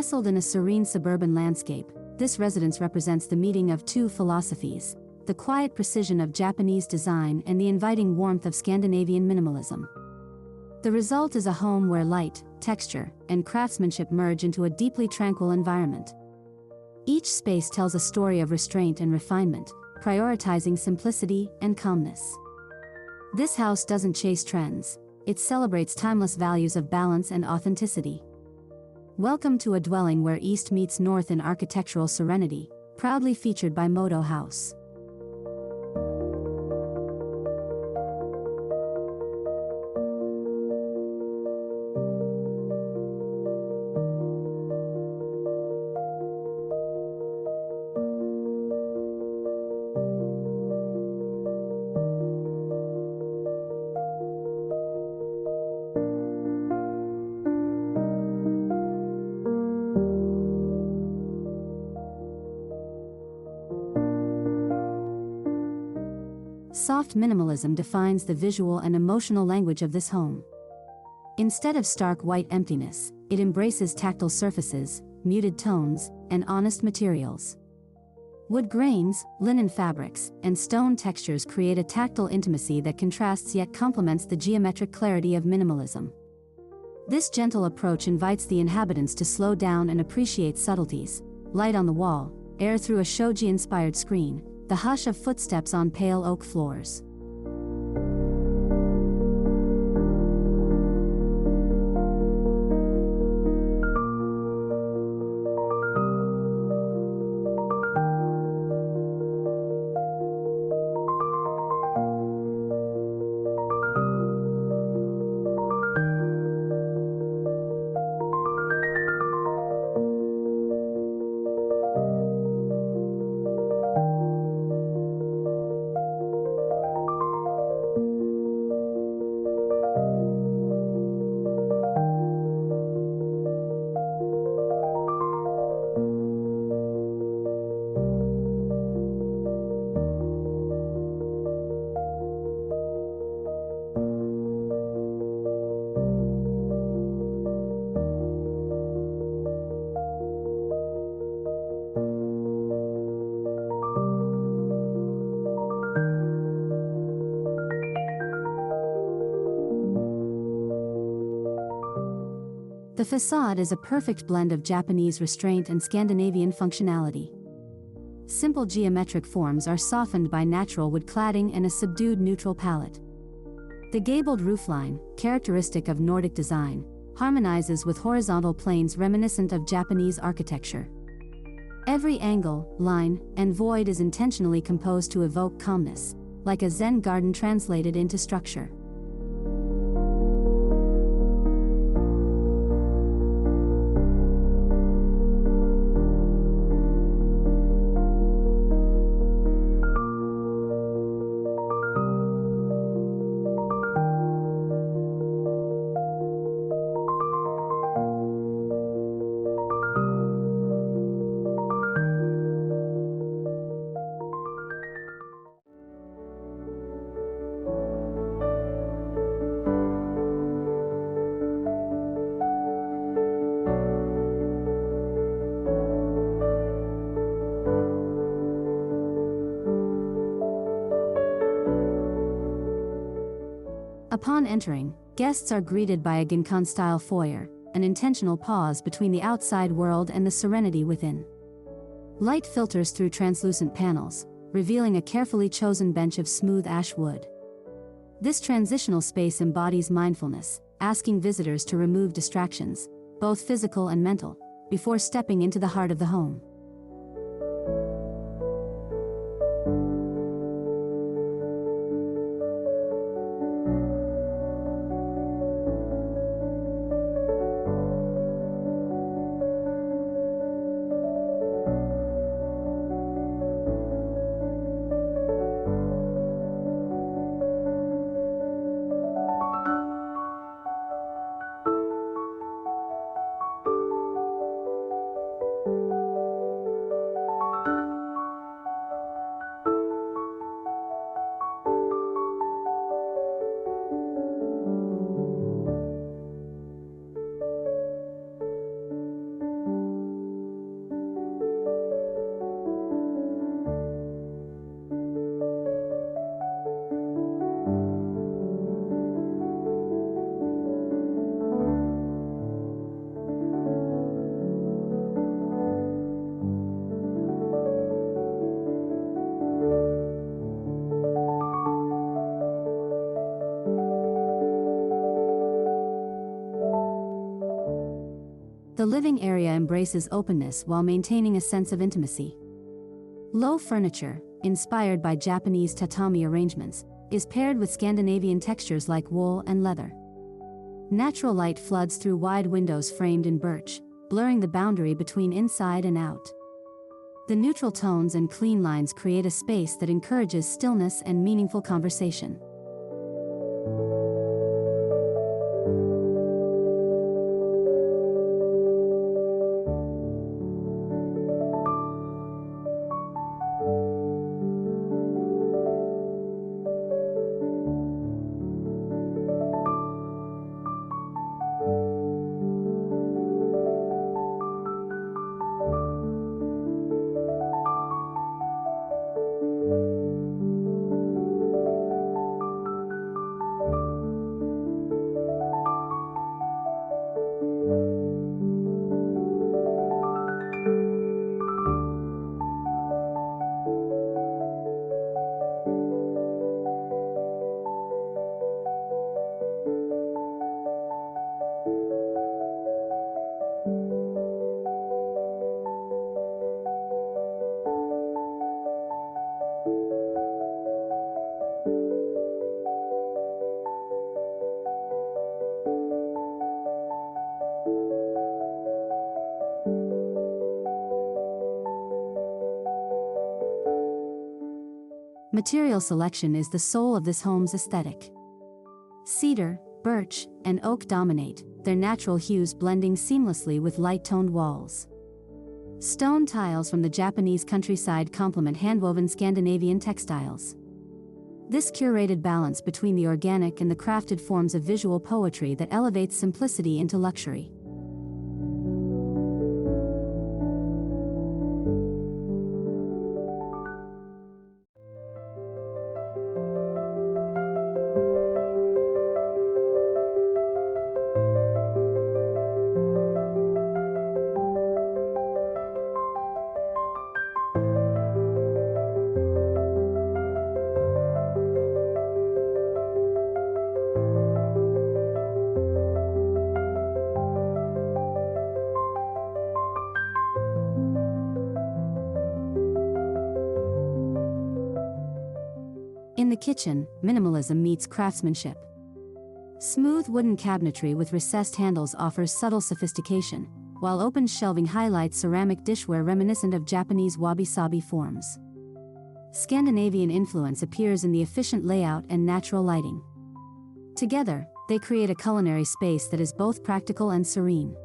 Nestled in a serene suburban landscape, this residence represents the meeting of two philosophies: the quiet precision of Japanese design and the inviting warmth of Scandinavian minimalism. The result is a home where light, texture, and craftsmanship merge into a deeply tranquil environment. Each space tells a story of restraint and refinement, prioritizing simplicity and calmness. This house doesn't chase trends, it celebrates timeless values of balance and authenticity. Welcome to a dwelling where East meets North in architectural serenity, proudly featured by Modo Haus. Soft minimalism defines the visual and emotional language of this home. Instead of stark white emptiness, it embraces tactile surfaces, muted tones, and honest materials. Wood grains, linen fabrics, and stone textures create a tactile intimacy that contrasts yet complements the geometric clarity of minimalism. This gentle approach invites the inhabitants to slow down and appreciate subtleties: light on the wall, air through a shoji-inspired screen, the hush of footsteps on pale oak floors. The facade is a perfect blend of Japanese restraint and Scandinavian functionality. Simple geometric forms are softened by natural wood cladding and a subdued neutral palette. The gabled roofline, characteristic of Nordic design, harmonizes with horizontal planes reminiscent of Japanese architecture. Every angle, line, and void is intentionally composed to evoke calmness, like a Zen garden translated into structure. Upon entering, guests are greeted by a Ginkan-style foyer, an intentional pause between the outside world and the serenity within. Light filters through translucent panels, revealing a carefully chosen bench of smooth ash wood. This transitional space embodies mindfulness, asking visitors to remove distractions, both physical and mental, before stepping into the heart of the home. The living area embraces openness while maintaining a sense of intimacy. Low furniture, inspired by Japanese tatami arrangements, is paired with Scandinavian textures like wool and leather. Natural light floods through wide windows framed in birch, blurring the boundary between inside and out. The neutral tones and clean lines create a space that encourages stillness and meaningful conversation. Material selection is the soul of this home's aesthetic. Cedar, birch, and oak dominate, their natural hues blending seamlessly with light-toned walls. Stone tiles from the Japanese countryside complement handwoven Scandinavian textiles. This curated balance between the organic and the crafted forms a visual poetry that elevates simplicity into luxury. In the kitchen, minimalism meets craftsmanship. Smooth wooden cabinetry with recessed handles offers subtle sophistication, while open shelving highlights ceramic dishware reminiscent of Japanese wabi-sabi forms. Scandinavian influence appears in the efficient layout and natural lighting. Together, they create a culinary space that is both practical and serene.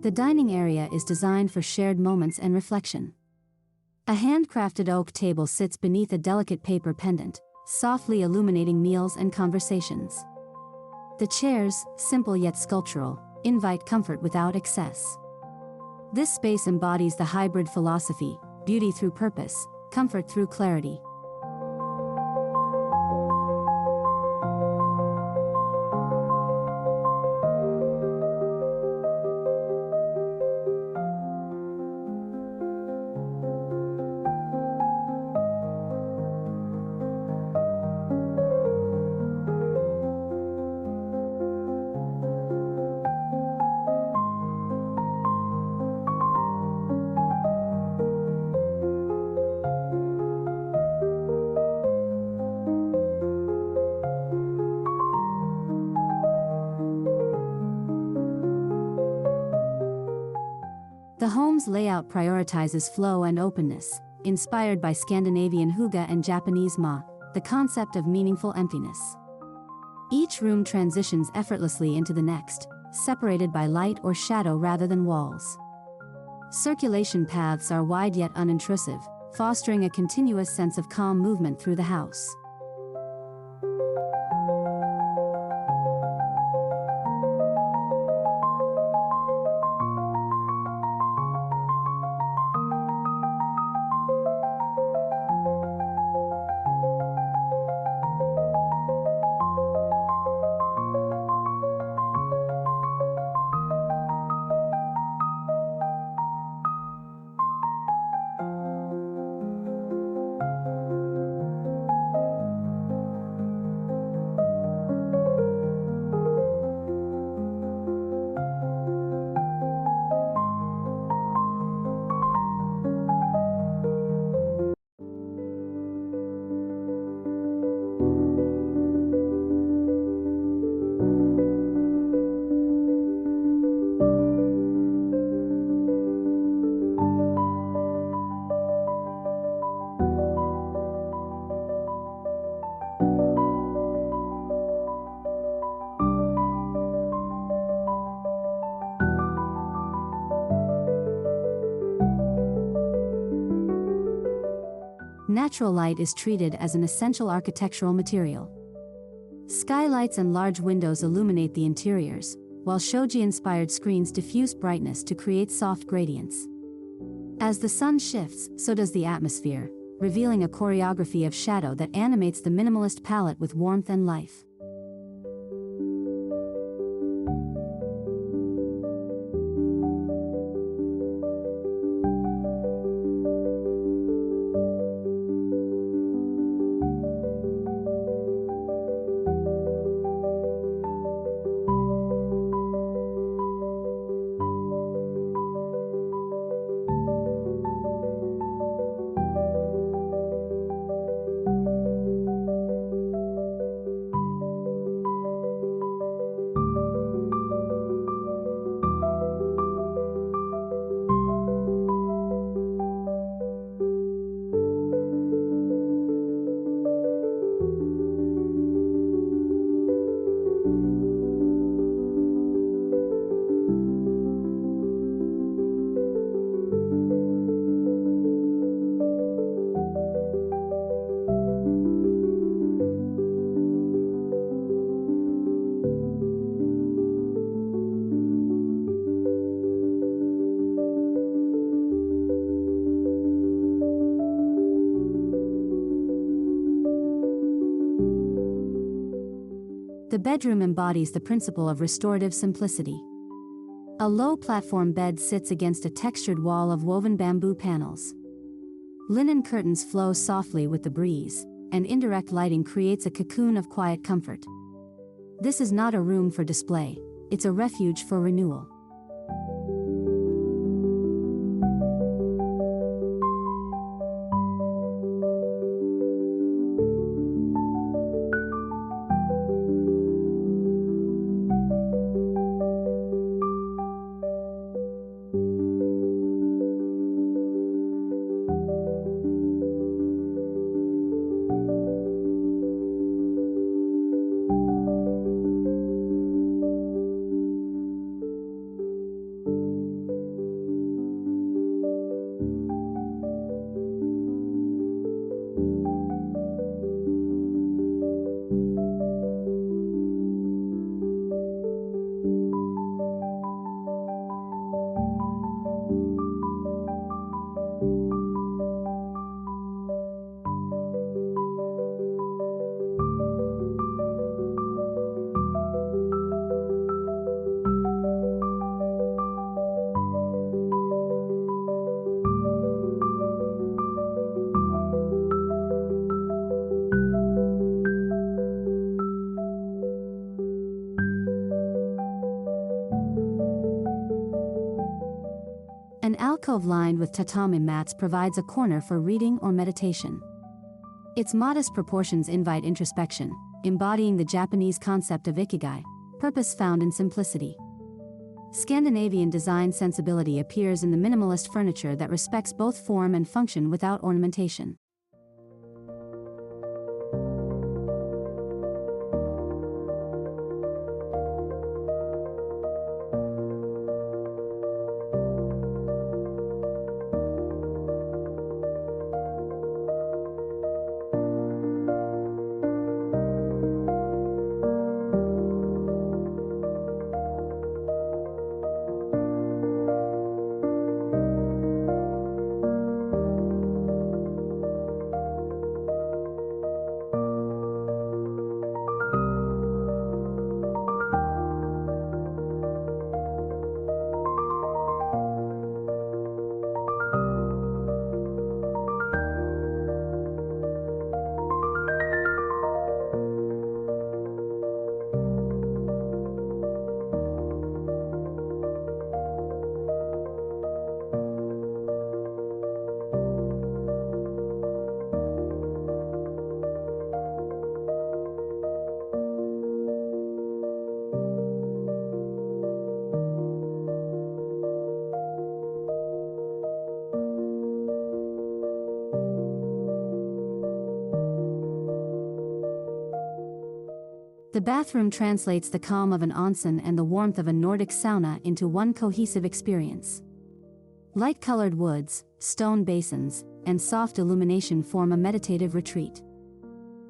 The dining area is designed for shared moments and reflection. A handcrafted oak table sits beneath a delicate paper pendant, softly illuminating meals and conversations. The chairs, simple yet sculptural, invite comfort without excess. This space embodies the hybrid philosophy: beauty through purpose, comfort through clarity. The home's layout prioritizes flow and openness, inspired by Scandinavian hygge and Japanese ma, the concept of meaningful emptiness. Each room transitions effortlessly into the next, separated by light or shadow rather than walls. Circulation paths are wide yet unintrusive, fostering a continuous sense of calm movement through the house. Natural light is treated as an essential architectural material. Skylights and large windows illuminate the interiors, while shoji-inspired screens diffuse brightness to create soft gradients. As the sun shifts, so does the atmosphere, revealing a choreography of shadow that animates the minimalist palette with warmth and life. The bedroom embodies the principle of restorative simplicity. A low platform bed sits against a textured wall of woven bamboo panels. Linen curtains flow softly with the breeze, and indirect lighting creates a cocoon of quiet comfort. This is not a room for display, it's a refuge for renewal. An alcove lined with tatami mats provides a corner for reading or meditation. Its modest proportions invite introspection, embodying the Japanese concept of ikigai, purpose found in simplicity. Scandinavian design sensibility appears in the minimalist furniture that respects both form and function without ornamentation. The bathroom translates the calm of an onsen and the warmth of a Nordic sauna into one cohesive experience. Light-colored woods, stone basins, and soft illumination form a meditative retreat.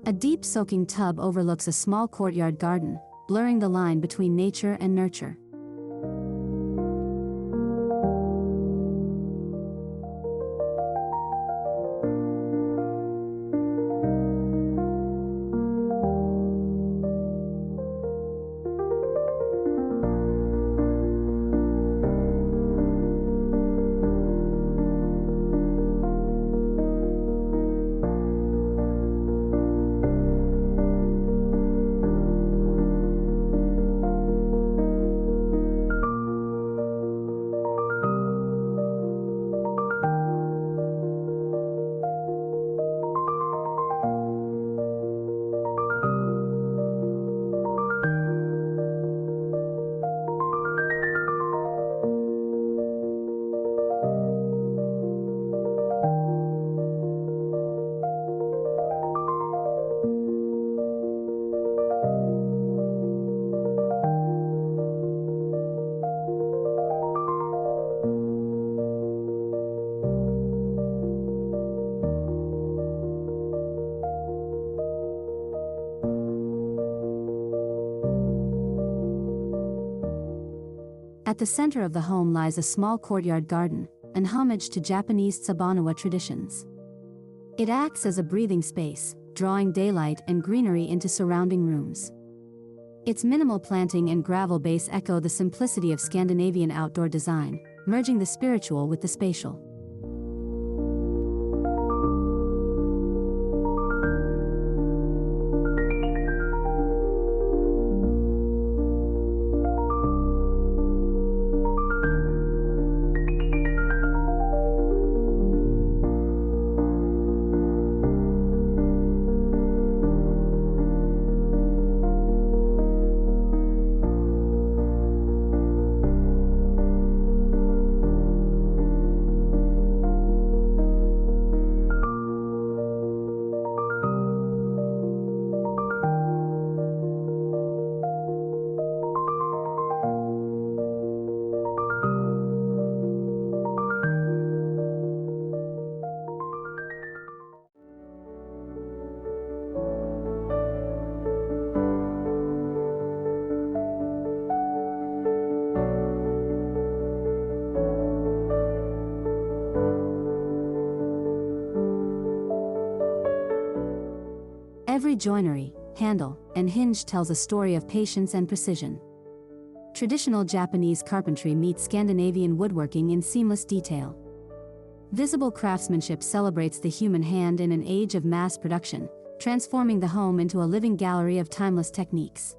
A deep soaking tub overlooks a small courtyard garden, blurring the line between nature and nurture. At the center of the home lies a small courtyard garden, an homage to Japanese Tsubanawa traditions. It acts as a breathing space, drawing daylight and greenery into surrounding rooms. Its minimal planting and gravel base echo the simplicity of Scandinavian outdoor design, merging the spiritual with the spatial. Every joinery, handle, and hinge tells a story of patience and precision. Traditional Japanese carpentry meets Scandinavian woodworking in seamless detail. Visible craftsmanship celebrates the human hand in an age of mass production, transforming the home into a living gallery of timeless techniques.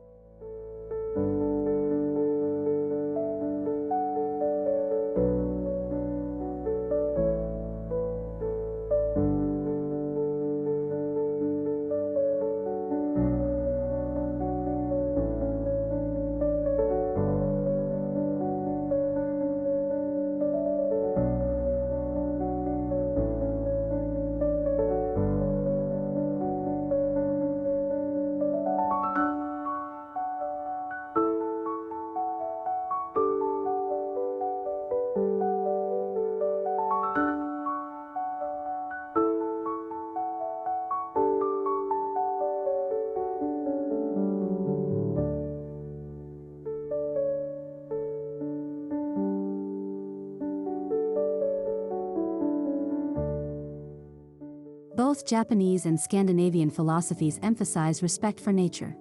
Both Japanese and Scandinavian philosophies emphasize respect for nature.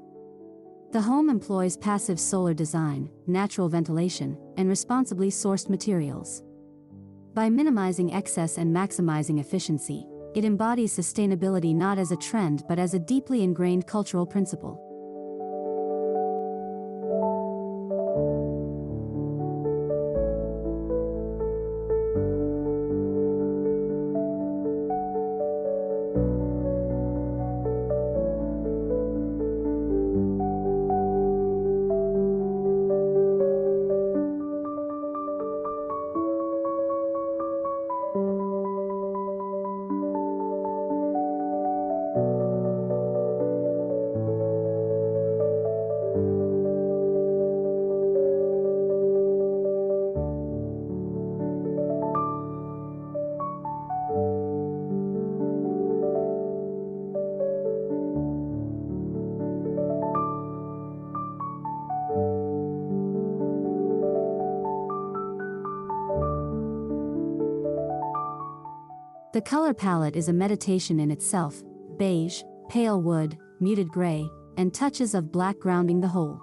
The home employs passive solar design, natural ventilation, and responsibly sourced materials. By minimizing excess and maximizing efficiency, it embodies sustainability not as a trend but as a deeply ingrained cultural principle. The color palette is a meditation in itself: beige, pale wood, muted gray, and touches of black grounding the whole.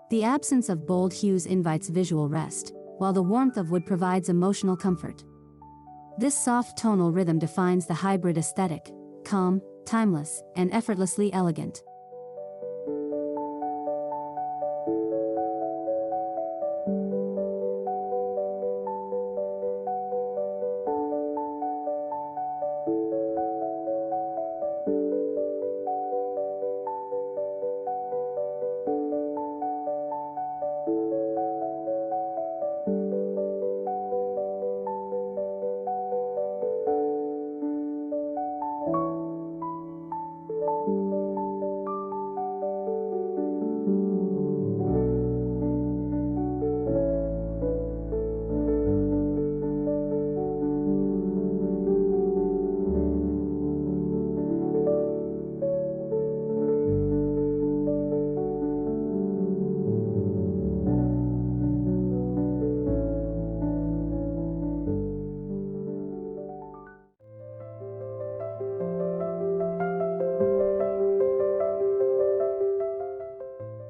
The absence of bold hues invites visual rest, while the warmth of wood provides emotional comfort. This soft tonal rhythm defines the hybrid aesthetic: calm, timeless, and effortlessly elegant.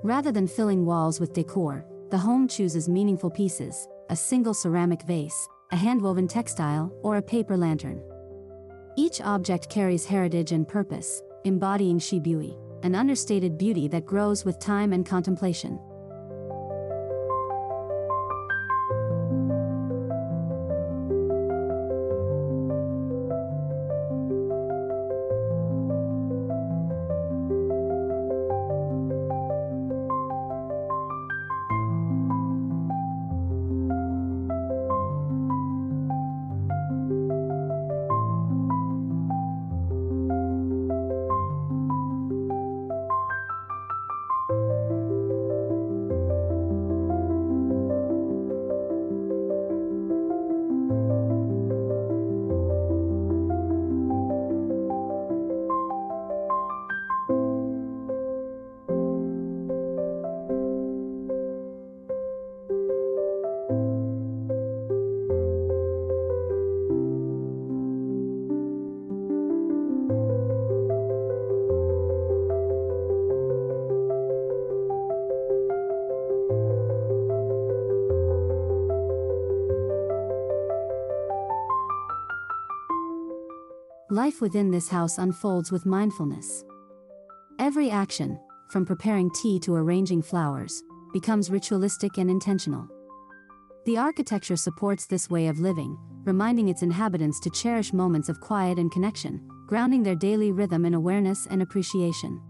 Rather than filling walls with decor, the home chooses meaningful pieces: a single ceramic vase, a hand-woven textile, or a paper lantern. Each object carries heritage and purpose, embodying shibui, an understated beauty that grows with time and contemplation. Life within this house unfolds with mindfulness. Every action, from preparing tea to arranging flowers, becomes ritualistic and intentional. The architecture supports this way of living, reminding its inhabitants to cherish moments of quiet and connection, grounding their daily rhythm in awareness and appreciation.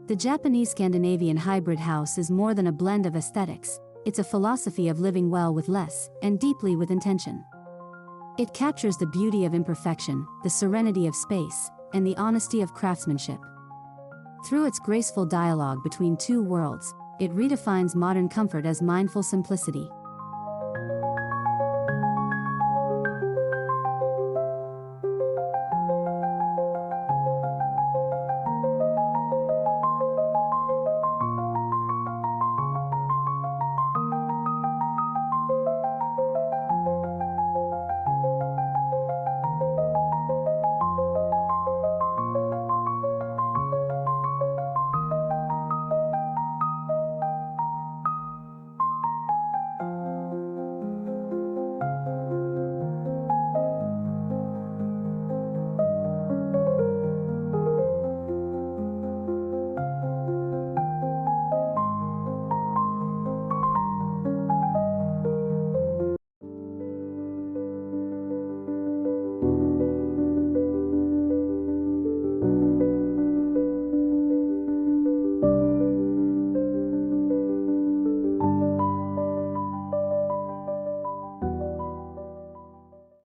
The Japanese-Scandinavian Hybrid House is more than a blend of aesthetics, it's a philosophy of living well with less, and deeply with intention. It captures the beauty of imperfection, the serenity of space, and the honesty of craftsmanship. Through its graceful dialogue between two worlds, it redefines modern comfort as mindful simplicity.